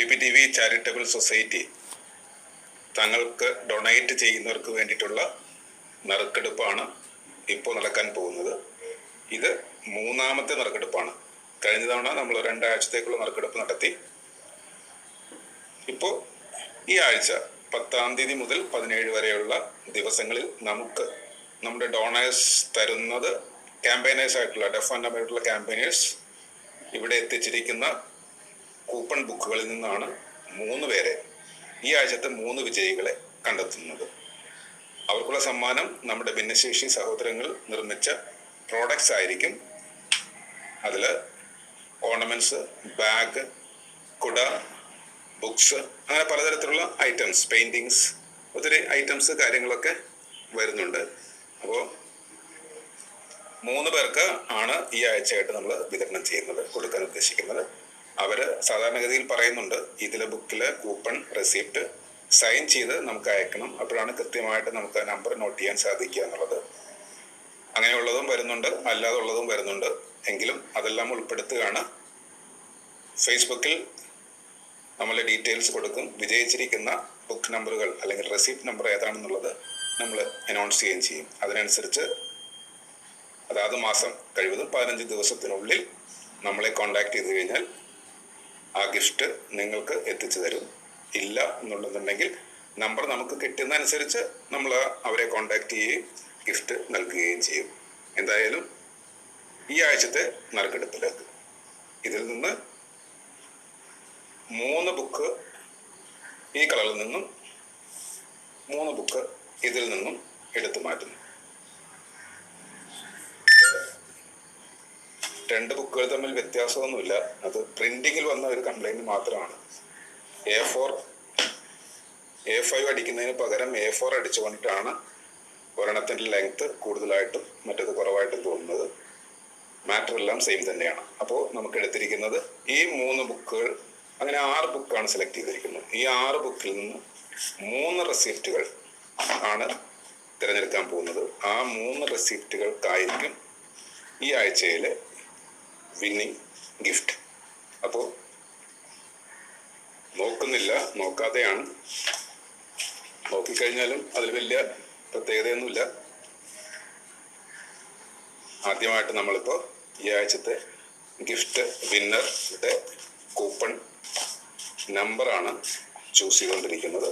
PPTV charitable society തങ്ങൾക്ക് donate ചെയ്യുന്നവർക്ക് വേണ്ടിയിട്ടുള്ള നറുക്കെടുപ്പാണ് ഇപ്പോൾ നടക്കാൻ പോകുന്നത്. ഇത് മൂന്നാമത്തെ നറുക്കെടുപ്പാണ്. കഴിഞ്ഞ തവണ നമ്മൾ 2 ആഴ്ചത്തേക്കുള്ള നറുക്കെടുപ്പ് നടത്തി. ഇപ്പോൾ ഈ ആഴ്ച 10-ാം തീയതി മുതൽ 17 വരെയുള്ള ദിവസങ്ങളിൽ നമുക്ക് നമ്മുടെ ഡോണേഴ്സ് തരുന്നത് ക്യാമ്പയിനേഴ്സ് ആയിട്ടുള്ള ഡെഫ് ആൻഡ് ഡംബായിട്ടുള്ള ക്യാമ്പയിനേഴ്സ് ഇവിടെ എത്തിച്ചിരിക്കുന്ന കൂപ്പൺ ബുക്കുകളിൽ നിന്നാണ് 3 പേരെ, ഈ ആഴ്ചത്തെ 3 വിജയികളെ കണ്ടെത്തുന്നത്. അവർക്കുള്ള സമ്മാനം നമ്മുടെ ഭിന്നശേഷി സഹോദരങ്ങൾ നിർമ്മിച്ച പ്രോഡക്ട്സ് ആയിരിക്കും. അതിൽ ഓർണമെന്റ്സ്, ബാഗ്, കുട, ബുക്സ്, അങ്ങനെ പലതരത്തിലുള്ള ഐറ്റംസ്, പെയിന്റിങ്സ്, ഒത്തിരി ഐറ്റംസ് കാര്യങ്ങളൊക്കെ വരുന്നുണ്ട്. അപ്പോൾ 3 പേർക്ക് ആണ് ഈ ആഴ്ചയായിട്ട് നമ്മൾ വിതരണം ചെയ്യുന്നത്, കൊടുക്കാൻ ഉദ്ദേശിക്കുന്നത്. അവർ സാധാരണഗതിയിൽ പറയുന്നുണ്ട്, ഇതിലെ ബുക്കിലെ കൂപ്പൺ റെസിപ്റ്റ് സൈൻ ചെയ്ത് നമുക്ക് അയക്കണം, അപ്പോഴാണ് കൃത്യമായിട്ട് നമുക്ക് നമ്പർ നോട്ട് ചെയ്യാൻ സാധിക്കുക എന്നുള്ളത്. അങ്ങനെയുള്ളതും വരുന്നുണ്ട്, അല്ലാതുള്ളതും വരുന്നുണ്ട്. എങ്കിലും അതെല്ലാം ഉൾപ്പെടുത്തുകയാണ്. ഫേസ്ബുക്കിൽ നമ്മൾ ഡീറ്റെയിൽസ് കൊടുക്കും. വിജയിച്ചിരിക്കുന്ന ബുക്ക് നമ്പറുകൾ അല്ലെങ്കിൽ റെസിപ്റ്റ് നമ്പർ ഏതാണെന്നുള്ളത് നമ്മൾ അനൗൺസ് ചെയ്യുകയും ചെയ്യും. അതിനനുസരിച്ച് അതാത് മാസം കഴിവതും 15 ദിവസത്തിനുള്ളിൽ നമ്മളെ കോണ്ടാക്ട് ചെയ്ത് കഴിഞ്ഞാൽ ആ ഗിഫ്റ്റ് നിങ്ങൾക്ക് എത്തിച്ചു തരും. ഇല്ല എന്നുണ്ടെന്നുണ്ടെങ്കിൽ നമ്പർ നമുക്ക് കിട്ടുന്നതനുസരിച്ച് നമ്മൾ അവരെ കോണ്ടാക്ട് ചെയ്യുകയും ഗിഫ്റ്റ് നൽകുകയും ചെയ്യും. എന്തായാലും ഈ ആഴ്ചത്തെ നറുക്കെടുപ്പിലേക്ക് ഇതിൽ നിന്ന് 3 ബുക്ക് ഈ കളറിൽ നിന്നും 3 ബുക്ക് ഇതിൽ നിന്നും എടുത്തു മാറ്റുന്നു. 2 ബുക്കുകൾ തമ്മിൽ വ്യത്യാസമൊന്നുമില്ല. അത് പ്രിന്റിങ്ങിൽ വന്ന ഒരു കംപ്ലൈന്റ് മാത്രമാണ്. A5 അടിക്കുന്നതിന് പകരം A4 അടിച്ചുകൊണ്ടിട്ടാണ് ഒരെണ്ണത്തിൻ്റെ ലെങ്ത് കൂടുതലായിട്ടും മറ്റേത് കുറവായിട്ടും തോന്നുന്നത്. മാറ്റർ എല്ലാം സെയിം തന്നെയാണ്. അപ്പോൾ നമുക്ക് എടുത്തിരിക്കുന്നത് ഈ 3 ബുക്കുകൾ, അങ്ങനെ 6 ബുക്കാണ് സെലക്ട് ചെയ്തിരിക്കുന്നത്. ഈ 6 ബുക്കിൽ നിന്ന് 3 റെസിപ്റ്റുകൾ ആണ് തിരഞ്ഞെടുക്കാൻ പോകുന്നത്. ആ 3 റെസിപ്റ്റുകൾക്കായിരിക്കും ഈ ആഴ്ചയിലെ വിന്നിങ് ഗിഫ്റ്റ്. അപ്പോൾ നോക്കാതെയാണ്. നോക്കിക്കഴിഞ്ഞാലും അതിൽ വലിയ പ്രത്യേകതയൊന്നുമില്ല. ആദ്യമായിട്ട് നമ്മളിപ്പോൾ ഈ ആഴ്ചത്തെ ഗിഫ്റ്റ് വിന്നറുടെ കൂപ്പൺ നമ്പറാണ് ചൂസ് ചെയ്തുകൊണ്ടിരിക്കുന്നത്.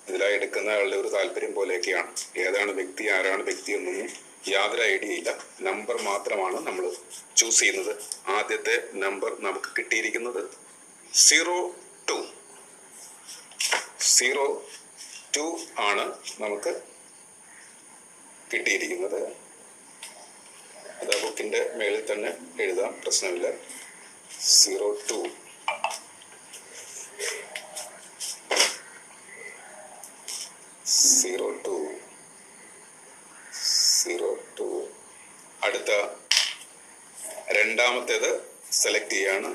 ഇതിലായി എടുക്കുന്ന ആളുടെ ഒരു താല്പര്യം പോലെയൊക്കെയാണ്. ഏതാണ് വ്യക്തി, ആരാണ് വ്യക്തി എന്നൊന്നും യാതൊരു ഐഡിയ ഇല്ല. നമ്പർ മാത്രമാണ് നമ്മൾ ചൂസ് ചെയ്യുന്നത്. ആദ്യത്തെ നമ്പർ നമുക്ക് കിട്ടിയിരിക്കുന്നത് 02 ആണ് നമുക്ക് കിട്ടിയിരിക്കുന്നത്. അത് ബുക്കിന്റെ മേളിൽ തന്നെ എഴുതാം, പ്രശ്നമില്ല. 02. അടുത്ത രണ്ടാമത്തേത് സെലക്ട് ചെയ്യാണ്.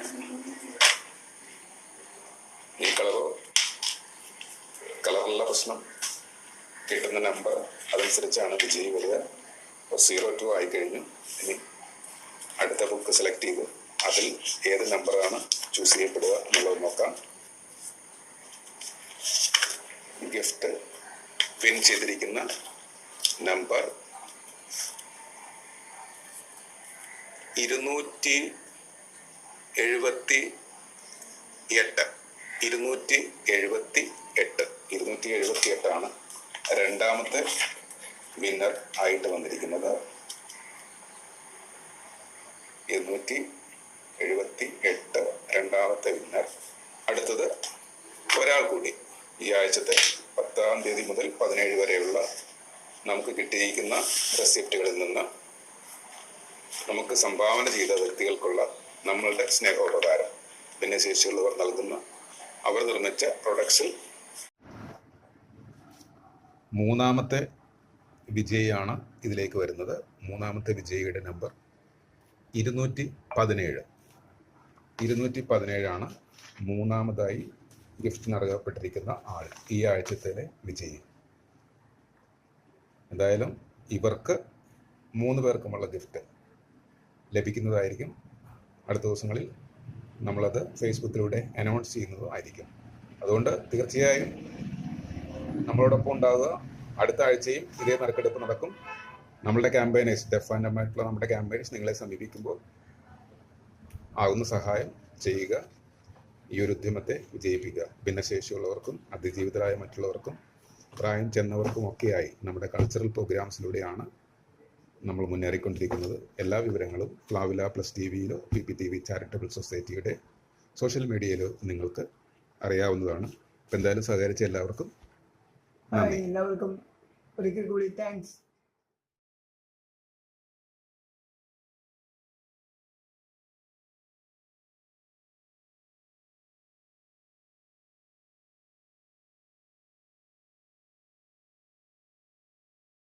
ഈ കളറുള്ള പ്രശ്നം, കിട്ടുന്ന നമ്പർ അതനുസരിച്ചാണ് വിജയി വരിക. 02 ആയിക്കഴിഞ്ഞു. ഇനി അടുത്ത ബുക്ക് സെലക്ട് ചെയ്ത് അതിൽ ഏത് നമ്പറാണ് ചൂസ് ചെയ്യപ്പെടുക എന്നുള്ളത് നോക്കാം. ഗിഫ്റ്റ് വിൻ ചെയ്തിരിക്കുന്ന നമ്പർ 278 ആണ് രണ്ടാമത്തെ വിന്നർ ആയിട്ട് വന്നിരിക്കുന്നത്. 278 രണ്ടാമത്തെ വിന്നർ. അടുത്തത് ഒരാൾ കൂടി ഈ ആഴ്ചത്തെ 10-ാം തീയതി മുതൽ 17 വരെയുള്ള നമുക്ക് കിട്ടിയിരിക്കുന്ന റെസിപ്റ്റുകളിൽ നിന്ന് നമുക്ക് സംഭാവന ചെയ്ത വ്യക്തികൾക്കുള്ള നമ്മളുടെ സ്നേഹോപകാരം ഭിന്നശേഷിയുള്ളവർ നൽകുന്ന അവർ നിർമ്മിച്ച പ്രൊഡക്ട്സിൽ മൂന്നാമത്തെ വിജയിയാണ് ഇതിലേക്ക് വരുന്നത്. മൂന്നാമത്തെ വിജയിയുടെ നമ്പർ 217 ആണ് മൂന്നാമതായി ഗിഫ്റ്റ് നൽകപ്പെട്ടിരിക്കുന്ന ആൾ, ഈ ആഴ്ചത്തെ വിജയി. എന്തായാലും ഇവർക്ക് 3 പേർക്കുമുള്ള ഗിഫ്റ്റ് ലഭിക്കുന്നതായിരിക്കും അടുത്ത ദിവസങ്ങളിൽ നമ്മളത് ഫേസ്ബുക്കിലൂടെ അനൗൺസ് ചെയ്യുന്നതും ആയിരിക്കും. അതുകൊണ്ട് തീർച്ചയായും നമ്മളോടൊപ്പം ഉണ്ടാവുക. അടുത്ത ആഴ്ചയും ഇതേ നറുക്കെടുപ്പ് നടക്കും. നമ്മളുടെ ക്യാമ്പയിനേഴ്സ്, ഡെഫ് ആൻഡ് ഡംബ് ആയിട്ടുള്ള നമ്മുടെ ക്യാമ്പയിനേഴ്സ് നിങ്ങളെ സമീപിക്കുമ്പോൾ ആകുന്ന സഹായം ചെയ്യുക. ഈ ഒരു ഉദ്യമത്തെ വിജയിപ്പിക്കുക. ഭിന്നശേഷിയുള്ളവർക്കും അതിജീവിതരായ മറ്റുള്ളവർക്കും പ്രായം ചെന്നവർക്കും ഒക്കെയായി നമ്മുടെ കൾച്ചറൽ പ്രോഗ്രാംസിലൂടെയാണ് നമ്മൾ മുന്നേറിക്കൊണ്ടിരിക്കുന്നത്. എല്ലാ വിവരങ്ങളും ഫ്ലാവില പ്ലസ് TVയിലോ PPTV ചാരിറ്റബിൾ സൊസൈറ്റിയുടെ സോഷ്യൽ മീഡിയയിലോ നിങ്ങൾക്ക് അറിയാവുന്നതാണ്. അപ്പം എന്തായാലും സഹകരിച്ച എല്ലാവർക്കും നന്ദി. എല്ലാവർക്കും ഒരിക്കൽ കൂടി താങ്ക്സ്.